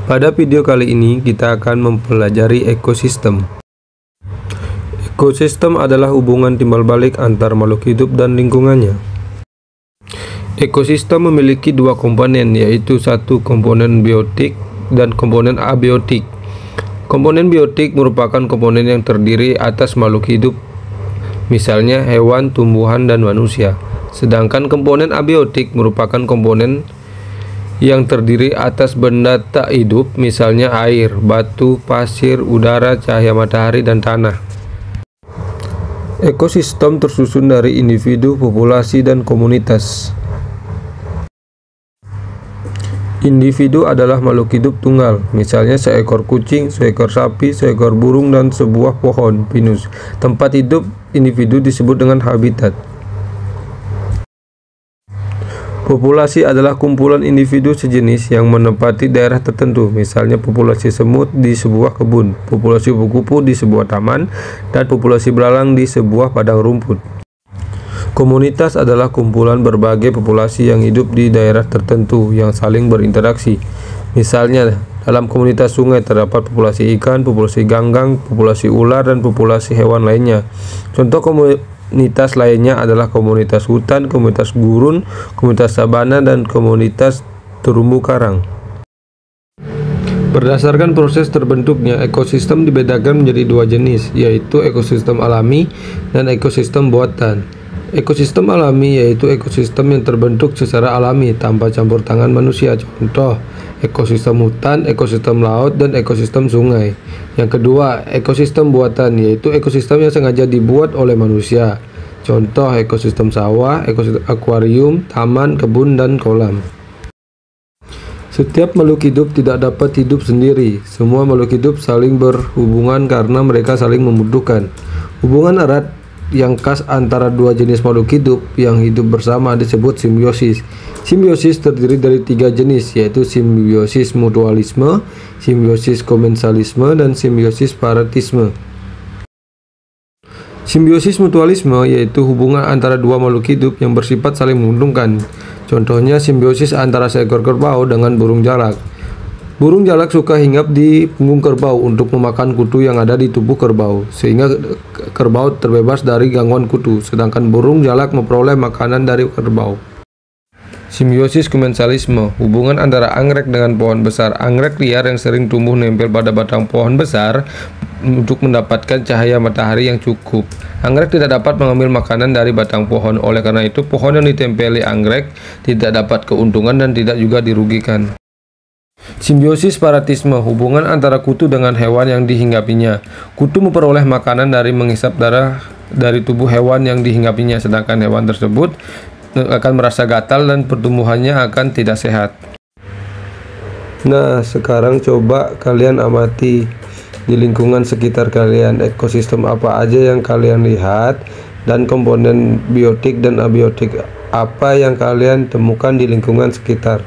Pada video kali ini kita akan mempelajari ekosistem. Ekosistem adalah hubungan timbal balik antar makhluk hidup dan lingkungannya. Ekosistem memiliki dua komponen, yaitu satu komponen biotik dan komponen abiotik. Komponen biotik merupakan komponen yang terdiri atas makhluk hidup, misalnya hewan, tumbuhan, dan manusia. Sedangkan komponen abiotik merupakan komponen yang terdiri atas benda tak hidup, misalnya air, batu, pasir, udara, cahaya matahari, dan tanah. Ekosistem tersusun dari individu, populasi, dan komunitas. Individu adalah makhluk hidup tunggal, misalnya seekor kucing, seekor sapi, seekor burung, dan sebuah pohon pinus. Tempat hidup individu disebut dengan habitat. Populasi adalah kumpulan individu sejenis yang menempati daerah tertentu, misalnya populasi semut di sebuah kebun, populasi kupu-kupu di sebuah taman, dan populasi belalang di sebuah padang rumput. Komunitas adalah kumpulan berbagai populasi yang hidup di daerah tertentu yang saling berinteraksi. Misalnya, dalam komunitas sungai terdapat populasi ikan, populasi ganggang, populasi ular, dan populasi hewan lainnya. Contoh komunitas lainnya adalah komunitas hutan, komunitas gurun, komunitas sabana, dan komunitas terumbu karang. Berdasarkan proses terbentuknya, ekosistem dibedakan menjadi dua jenis, yaitu ekosistem alami dan ekosistem buatan. Ekosistem alami yaitu ekosistem yang terbentuk secara alami tanpa campur tangan manusia. Contoh, ekosistem hutan, ekosistem laut, dan ekosistem sungai. Yang kedua, ekosistem buatan yaitu ekosistem yang sengaja dibuat oleh manusia. Contoh, ekosistem sawah, ekosistem akuarium, taman, kebun, dan kolam. Setiap makhluk hidup tidak dapat hidup sendiri. Semua makhluk hidup saling berhubungan karena mereka saling membutuhkan. Hubungan erat yang khas antara dua jenis makhluk hidup yang hidup bersama disebut simbiosis. Simbiosis terdiri dari tiga jenis, yaitu simbiosis mutualisme, simbiosis komensalisme, dan simbiosis parasitisme. Simbiosis mutualisme yaitu hubungan antara dua makhluk hidup yang bersifat saling menguntungkan. Contohnya simbiosis antara seekor kerbau dengan burung jalak. Burung jalak suka hinggap di punggung kerbau untuk memakan kutu yang ada di tubuh kerbau, sehingga kerbau terbebas dari gangguan kutu, sedangkan burung jalak memperoleh makanan dari kerbau. Simbiosis komensalisme, hubungan antara anggrek dengan pohon besar. Anggrek liar yang sering tumbuh nempel pada batang pohon besar untuk mendapatkan cahaya matahari yang cukup. Anggrek tidak dapat mengambil makanan dari batang pohon, oleh karena itu pohon yang ditempeli anggrek tidak dapat keuntungan dan tidak juga dirugikan. Simbiosis parasitisme, hubungan antara kutu dengan hewan yang dihinggapinya. Kutu memperoleh makanan dari menghisap darah dari tubuh hewan yang dihinggapinya, sedangkan hewan tersebut akan merasa gatal dan pertumbuhannya akan tidak sehat. Nah, sekarang coba kalian amati di lingkungan sekitar kalian, ekosistem apa aja yang kalian lihat, dan komponen biotik dan abiotik apa yang kalian temukan di lingkungan sekitar.